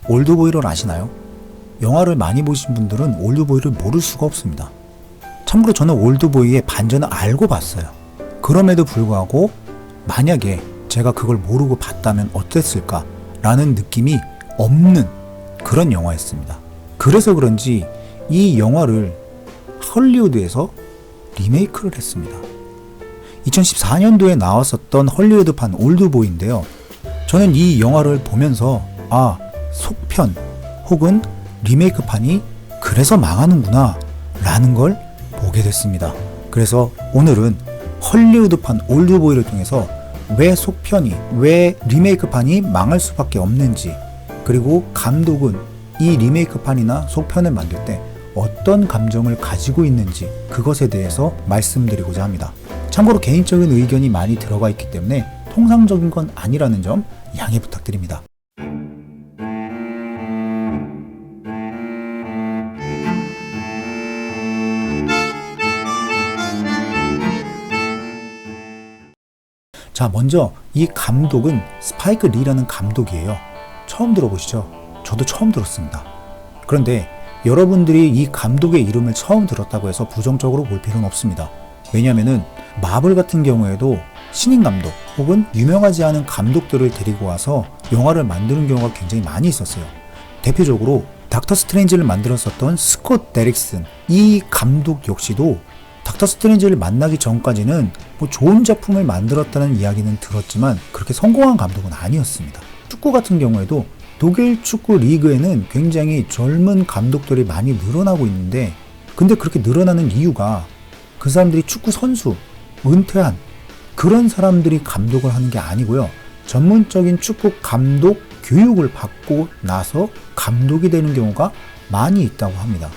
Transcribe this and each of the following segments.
올드보이를 아시나요? 영화를 많이 보신 분들은 올드보이를 모를 수가 없습니다. 참고로 저는 올드보이의 반전을 알고 봤어요. 그럼에도 불구하고 만약에 제가 그걸 모르고 봤다면 어땠을까 라는 느낌이 없는 그런 영화였습니다. 그래서 그런지 이 영화를 헐리우드에서 리메이크를 했습니다. 2014년도에 나왔었던 헐리우드판 올드보이인데요. 저는 이 영화를 보면서 속편 혹은 리메이크판이 그래서 망하는구나 라는 걸 보게 됐습니다. 그래서 오늘은 헐리우드판 올드보이를 통해서 왜 속편이, 왜 리메이크판이 망할 수밖에 없는지, 그리고 감독은 이 리메이크판이나 속편을 만들 때 어떤 감정을 가지고 있는지 그것에 대해서 말씀드리고자 합니다. 참고로 개인적인 의견이 많이 들어가 있기 때문에 통상적인 건 아니라는 점 양해 부탁드립니다. 자, 먼저 이 감독은 스파이크 리라는 감독이에요. 처음 들어보시죠? 저도 처음 들었습니다. 그런데 여러분들이 이 감독의 이름을 처음 들었다고 해서 부정적으로 볼 필요는 없습니다. 왜냐하면은 마블 같은 경우에도 신인 감독 혹은 유명하지 않은 감독들을 데리고 와서 영화를 만드는 경우가 굉장히 많이 있었어요. 대표적으로 닥터 스트레인지를 만들었었던 스콧 데릭슨, 이 감독 역시도 닥터 스트레인지를 만나기 전까지는 좋은 작품을 만들었다는 이야기는 들었지만 그렇게 성공한 감독은 아니었습니다. 축구 같은 경우에도 독일 축구 리그에는 굉장히 젊은 감독들이 많이 늘어나고 있는데, 근데 그렇게 늘어나는 이유가 그 사람들이 축구 선수, 은퇴한 그런 사람들이 감독을 하는 게 아니고요. 전문적인 축구 감독 교육을 받고 나서 감독이 되는 경우가 많이 있다고 합니다.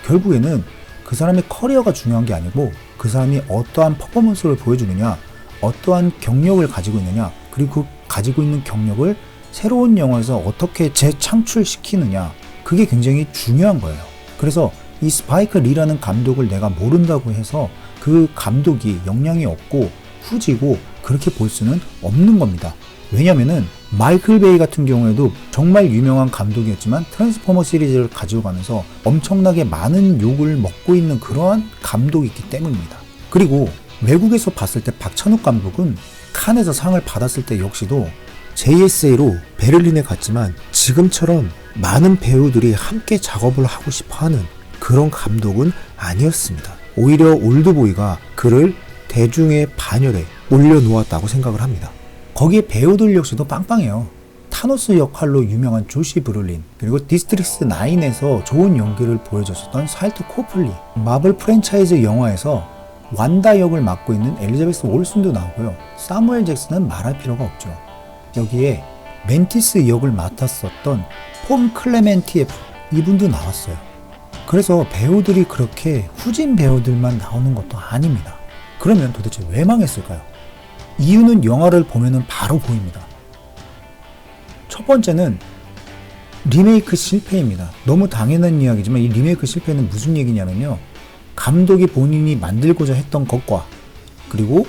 결국에는 그 사람의 커리어가 중요한 게 아니고 그 사람이 어떠한 퍼포먼스를 보여주느냐, 어떠한 경력을 가지고 있느냐, 그리고 그 가지고 있는 경력을 새로운 영화에서 어떻게 재창출시키느냐, 그게 굉장히 중요한 거예요. 그래서 이 스파이크 리라는 감독을 내가 모른다고 해서 그 감독이 역량이 없고 후지고 그렇게 볼 수는 없는 겁니다. 왜냐면은 마이클 베이 같은 경우에도 정말 유명한 감독이었지만 트랜스포머 시리즈를 가지고 가면서 엄청나게 많은 욕을 먹고 있는 그러한 감독이기 때문입니다. 그리고 외국에서 봤을 때 박찬욱 감독은 칸에서 상을 받았을 때 역시도 JSA로 베를린에 갔지만 지금처럼 많은 배우들이 함께 작업을 하고 싶어하는 그런 감독은 아니었습니다. 오히려 올드보이가 그를 대중의 반열에 올려놓았다고 생각을 합니다. 거기에 배우들 역시도 빵빵해요. 타노스 역할로 유명한 조시 브롤린, 그리고 디스트릭스 9에서 좋은 연기를 보여줬었던 살트 코플리, 마블 프랜차이즈 영화에서 완다 역을 맡고 있는 엘리자베스 올슨도 나오고요. 사무엘 잭슨은 말할 필요가 없죠. 여기에 멘티스 역을 맡았었던 폼 클레멘티에프, 이분도 나왔어요. 그래서 배우들이 그렇게 후진 배우들만 나오는 것도 아닙니다. 그러면 도대체 왜 망했을까요? 이유는 영화를 보면은 바로 보입니다. 첫 번째는 리메이크 실패입니다. 너무 당연한 이야기지만 이 리메이크 실패는 무슨 얘기냐면요, 감독이 본인이 만들고자 했던 것과 그리고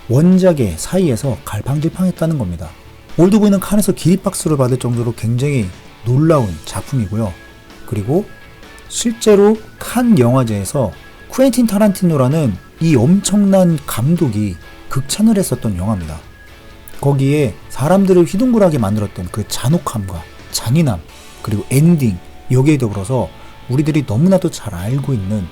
원작의 사이에서 갈팡질팡했다는 겁니다. 올드보이는 칸에서 기립박수를 받을 정도로 굉장히 놀라운 작품이고요. 그리고 실제로 칸 영화제에서 쿠엔틴 타란티노라는 이 엄청난 감독이 극찬을 했었던 영화입니다. 거기에 사람들을 휘둥그레하게 만들었던 그 잔혹함과 잔인함, 그리고 엔딩, 여기에 더불어서 우리들이 너무나도 잘 알고 있는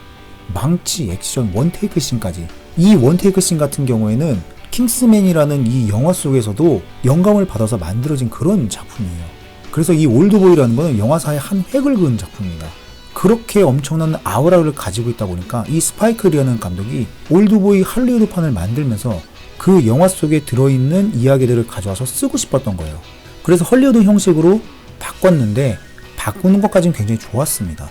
망치 액션 원테이크 씬까지, 이 원테이크 씬 같은 경우에는 킹스맨이라는 이 영화 속에서도 영감을 받아서 만들어진 그런 작품이에요. 그래서 이 올드보이라는 것은 영화사의 한 획을 그은 작품입니다. 그렇게 엄청난 아우라를 가지고 있다 보니까 이 스파이크 리라는 감독이 올드보이 할리우드판을 만들면서 그 영화 속에 들어있는 이야기들을 가져와서 쓰고 싶었던 거예요. 그래서 헐리우드 형식으로 바꿨는데 바꾸는 것까지는 굉장히 좋았습니다.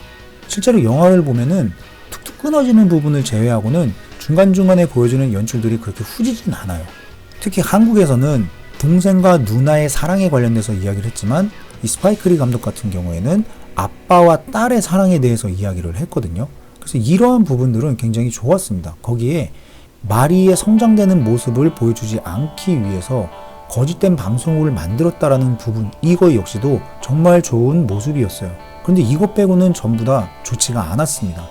실제로 영화를 보면은 툭툭 끊어지는 부분을 제외하고는 중간중간에 보여주는 연출들이 그렇게 후지진 않아요. 특히 한국에서는 동생과 누나의 사랑에 관련돼서 이야기를 했지만 이 스파이크 리 감독 같은 경우에는 아빠와 딸의 사랑에 대해서 이야기를 했거든요. 그래서 이러한 부분들은 굉장히 좋았습니다. 거기에 마리의 성장되는 모습을 보여주지 않기 위해서 거짓된 방송국을 만들었다라는 부분, 이거 역시도 정말 좋은 모습이었어요. 그런데 이것 빼고는 전부 다 좋지가 않았습니다.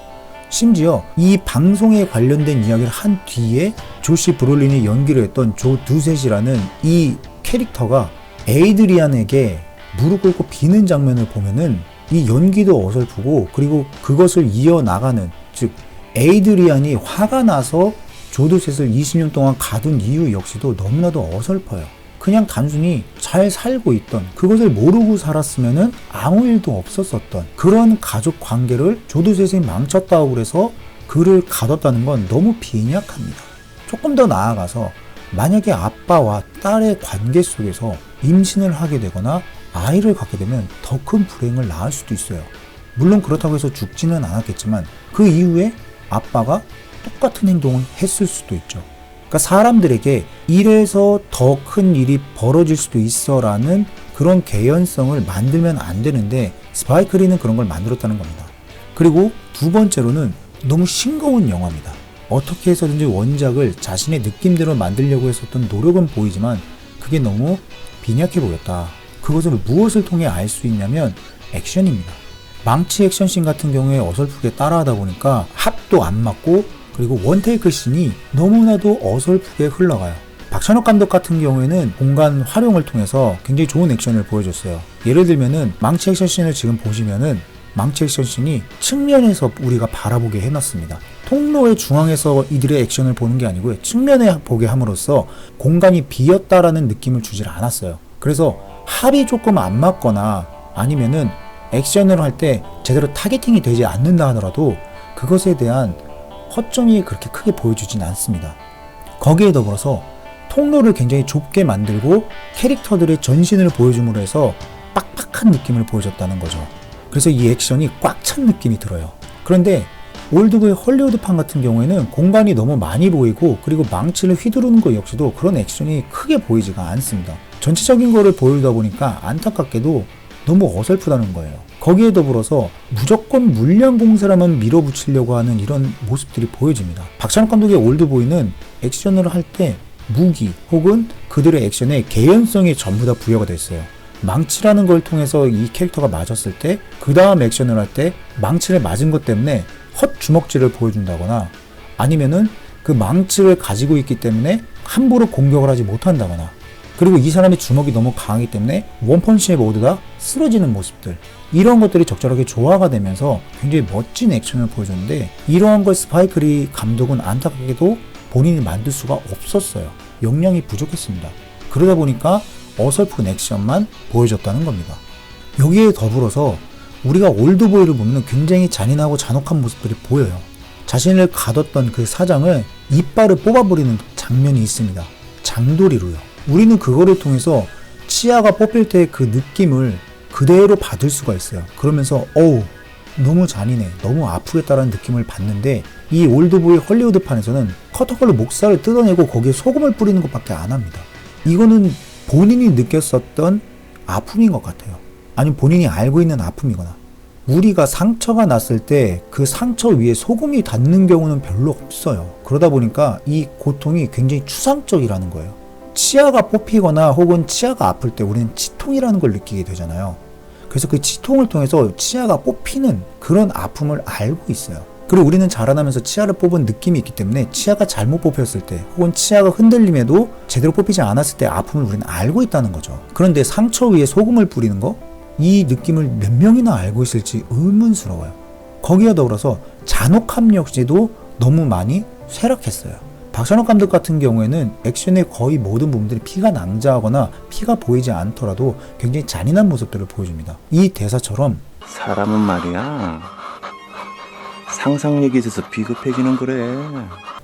심지어 이 방송에 관련된 이야기를 한 뒤에 조시 브롤린이 연기를 했던 조 두셋이라는 이 캐릭터가 에이드리안에게 무릎 꿇고 비는 장면을 보면은 이 연기도 어설프고, 그리고 그것을 이어나가는, 즉 에이드리안이 화가 나서 조 두셋을 20년 동안 가둔 이유 역시도 너무나도 어설퍼요. 그냥 단순히 잘 살고 있던, 그것을 모르고 살았으면은 아무 일도 없었었던 그런 가족 관계를 조 두셋이 망쳤다고 그래서 그를 가뒀다는 건 너무 빈약합니다. 조금 더 나아가서 만약에 아빠와 딸의 관계 속에서 임신을 하게 되거나 아이를 갖게 되면 더 큰 불행을 낳을 수도 있어요. 물론 그렇다고 해서 죽지는 않았겠지만 그 이후에 아빠가 똑같은 행동을 했을 수도 있죠. 그러니까 사람들에게 이래서 더 큰 일이 벌어질 수도 있어 라는 그런 개연성을 만들면 안 되는데, 스파이크 리는 그런 걸 만들었다는 겁니다. 그리고 두 번째로는 너무 싱거운 영화입니다. 어떻게 해서든지 원작을 자신의 느낌대로 만들려고 했었던 노력은 보이지만 그게 너무 빈약해 보였다. 그것을 무엇을 통해 알 수 있냐면 액션입니다. 망치 액션씬 같은 경우에 어설프게 따라하다 보니까 합도 안 맞고, 그리고 원테이크 씬이 너무나도 어설프게 흘러가요. 박찬욱 감독 같은 경우에는 공간 활용을 통해서 굉장히 좋은 액션을 보여줬어요. 예를 들면은 망치 액션씬을 지금 보시면은 망치 액션씬이 측면에서 우리가 바라보게 해놨습니다. 통로의 중앙에서 이들의 액션을 보는 게 아니고요, 측면에 보게 함으로써 공간이 비었다라는 느낌을 주질 않았어요. 그래서 합이 조금 안 맞거나 아니면은 액션을 할 때 제대로 타겟팅이 되지 않는다 하더라도 그것에 대한 허점이 그렇게 크게 보여주진 않습니다. 거기에 더불어서 통로를 굉장히 좁게 만들고 캐릭터들의 전신을 보여줌으로 해서 빡빡한 느낌을 보여줬다는 거죠. 그래서 이 액션이 꽉 찬 느낌이 들어요. 그런데 올드보이 헐리우드판 같은 경우에는 공간이 너무 많이 보이고, 그리고 망치를 휘두르는 것 역시도 그런 액션이 크게 보이지가 않습니다. 전체적인 거를 보여주다 보니까 안타깝게도 너무 어설프다는 거예요. 거기에 더불어서 무조건 물량 공세라만 밀어붙이려고 하는 이런 모습들이 보여집니다. 박찬욱 감독의 올드보이는 액션을 할 때 무기 혹은 그들의 액션에 개연성이 전부 다 부여가 됐어요. 망치라는 걸 통해서 이 캐릭터가 맞았을 때 그 다음 액션을 할 때 망치를 맞은 것 때문에 헛 주먹질을 보여준다거나, 아니면은 그 망치를 가지고 있기 때문에 함부로 공격을 하지 못한다거나, 그리고 이 사람의 주먹이 너무 강하기 때문에 원펀치에 모두 다 쓰러지는 모습들, 이런 것들이 적절하게 조화가 되면서 굉장히 멋진 액션을 보여줬는데, 이러한 걸 스파이크 리 감독은 안타깝게도 본인이 만들 수가 없었어요. 역량이 부족했습니다. 그러다 보니까 어설픈 액션만 보여줬다는 겁니다. 여기에 더불어서 우리가 올드보이를 보면 굉장히 잔인하고 잔혹한 모습들이 보여요. 자신을 가뒀던 그 사장을 이빨을 뽑아버리는 장면이 있습니다. 장도리로요. 우리는 그거를 통해서 치아가 뽑힐 때 그 느낌을 그대로 받을 수가 있어요. 그러면서 어우, 너무 잔인해, 너무 아프겠다라는 느낌을 받는데, 이 올드보이 헐리우드판에서는 커터칼로 목살을 뜯어내고 거기에 소금을 뿌리는 것밖에 안 합니다. 이거는 본인이 느꼈었던 아픔인 것 같아요. 아니면 본인이 알고 있는 아픔이거나, 우리가 상처가 났을 때 그 상처 위에 소금이 닿는 경우는 별로 없어요. 그러다 보니까 이 고통이 굉장히 추상적이라는 거예요. 치아가 뽑히거나 혹은 치아가 아플 때 우리는 치통이라는 걸 느끼게 되잖아요. 그래서 그 치통을 통해서 치아가 뽑히는 그런 아픔을 알고 있어요. 그리고 우리는 자라나면서 치아를 뽑은 느낌이 있기 때문에 치아가 잘못 뽑혔을 때 혹은 치아가 흔들림에도 제대로 뽑히지 않았을 때 아픔을 우리는 알고 있다는 거죠. 그런데 상처 위에 소금을 뿌리는 거? 이 느낌을 몇 명이나 알고 있을지 의문스러워요. 거기에 더불어서 잔혹함 역시도 너무 많이 쇠락했어요. 박찬욱 감독 같은 경우에는 액션의 거의 모든 부분들이 피가 낭자하거나 피가 보이지 않더라도 굉장히 잔인한 모습들을 보여줍니다. 이 대사처럼 사람은 말이야, 상상력이 있어서 비겁해지는 그래.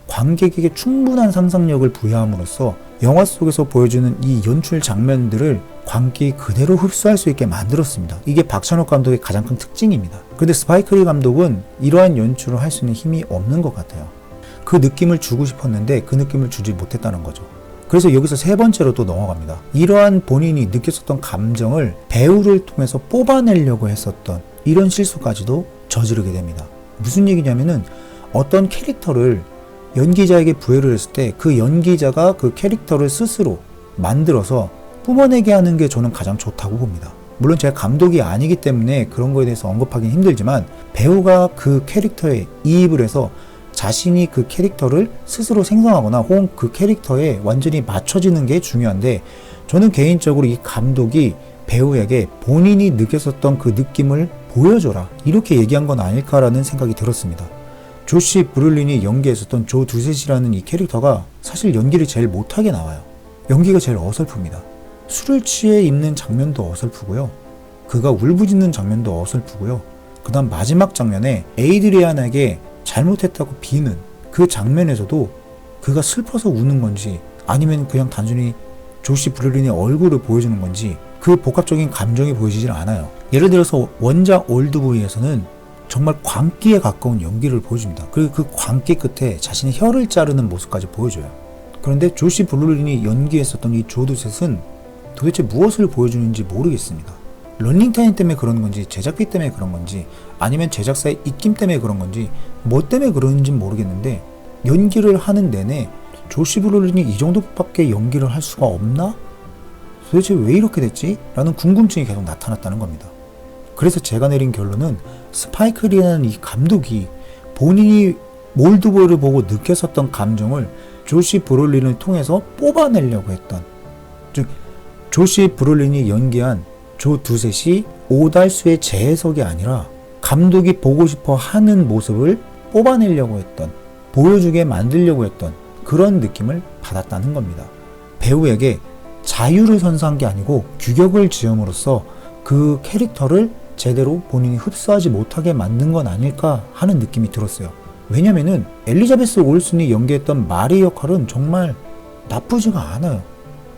관객에게 충분한 상상력을 부여함으로써 영화 속에서 보여주는 이 연출 장면들을 관객이 그대로 흡수할 수 있게 만들었습니다. 이게 박찬욱 감독의 가장 큰 특징입니다. 그런데 스파이크 리 감독은 이러한 연출을 할 수 있는 힘이 없는 것 같아요. 그 느낌을 주고 싶었는데 그 느낌을 주지 못했다는 거죠. 그래서 여기서 세 번째로 또 넘어갑니다. 이러한 본인이 느꼈었던 감정을 배우를 통해서 뽑아내려고 했었던 이런 실수까지도 저지르게 됩니다. 무슨 얘기냐면은 어떤 캐릭터를 연기자에게 부여를 했을 때 그 연기자가 그 캐릭터를 스스로 만들어서 뿜어내게 하는 게 저는 가장 좋다고 봅니다. 물론 제가 감독이 아니기 때문에 그런 거에 대해서 언급하기는 힘들지만 배우가 그 캐릭터에 이입을 해서 자신이 그 캐릭터를 스스로 생성하거나 혹은 그 캐릭터에 완전히 맞춰지는 게 중요한데, 저는 개인적으로 이 감독이 배우에게 본인이 느꼈었던 그 느낌을 보여줘라 이렇게 얘기한 건 아닐까라는 생각이 들었습니다. 조시 브롤린이 연기했었던 조 두셋이라는 이 캐릭터가 사실 연기를 제일 못하게 나와요. 연기가 제일 어설픕니다. 술을 취해 있는 장면도 어설프고요. 그가 울부짖는 장면도 어설프고요. 그 다음 마지막 장면에 에이드리안에게 잘못했다고 비는 그 장면에서도 그가 슬퍼서 우는 건지 아니면 그냥 단순히 조시 브롤린의 얼굴을 보여주는 건지 그 복합적인 감정이 보여지질 않아요. 예를 들어서 원작 올드보이에서는 정말 광기에 가까운 연기를 보여줍니다. 그리고 그 광기 끝에 자신의 혀를 자르는 모습까지 보여줘요. 그런데 조시 브롤린이 연기했었던 이 조두셋은 도대체 무엇을 보여주는지 모르겠습니다. 런닝타임 때문에 그런 건지, 제작비 때문에 그런 건지, 아니면 제작사의 입김 때문에 그런 건지, 뭐 때문에 그런지 모르겠는데 연기를 하는 내내 조시 브롤린이 이 정도밖에 연기를 할 수가 없나? 도대체 왜 이렇게 됐지? 라는 궁금증이 계속 나타났다는 겁니다. 그래서 제가 내린 결론은 스파이크 리라는 이 감독이 본인이 몰드보이를 보고 느꼈었던 감정을 조시 브롤린을 통해서 뽑아내려고 했던, 즉 조시 브롤린이 연기한 조 두셋이 오달수의 재해석이 아니라 감독이 보고 싶어 하는 모습을 뽑아내려고 했던, 보여주게 만들려고 했던 그런 느낌을 받았다는 겁니다. 배우에게 자유를 선사한 게 아니고 규격을 지음으로써 그 캐릭터를 제대로 본인이 흡수하지 못하게 만든 건 아닐까 하는 느낌이 들었어요. 왜냐면은 엘리자베스 올슨이 연기했던 마리 역할은 정말 나쁘지가 않아요.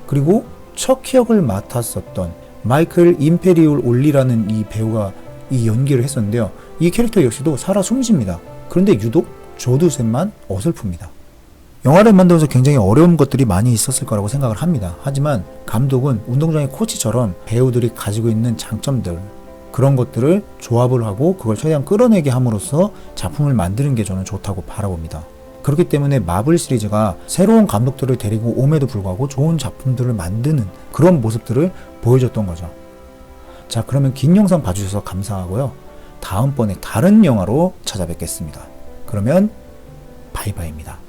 그리고 척 역을 맡았었던 마이클 임페리올 올리라는 이 배우가 이 연기를 했었는데요. 이 캐릭터 역시도 살아 숨쉽니다. 그런데 유독 조두셋만 어설픕니다. 영화를 만들면서 굉장히 어려운 것들이 많이 있었을 거라고 생각을 합니다. 하지만 감독은 운동장의 코치처럼 배우들이 가지고 있는 장점들, 그런 것들을 조합을 하고 그걸 최대한 끌어내게 함으로써 작품을 만드는 게 저는 좋다고 바라봅니다. 그렇기 때문에 마블 시리즈가 새로운 감독들을 데리고 옴에도 불구하고 좋은 작품들을 만드는 그런 모습들을 보여줬던 거죠. 자, 그러면 긴 영상 봐주셔서 감사하고요. 다음번에 다른 영화로 찾아뵙겠습니다. 그러면 바이바이입니다.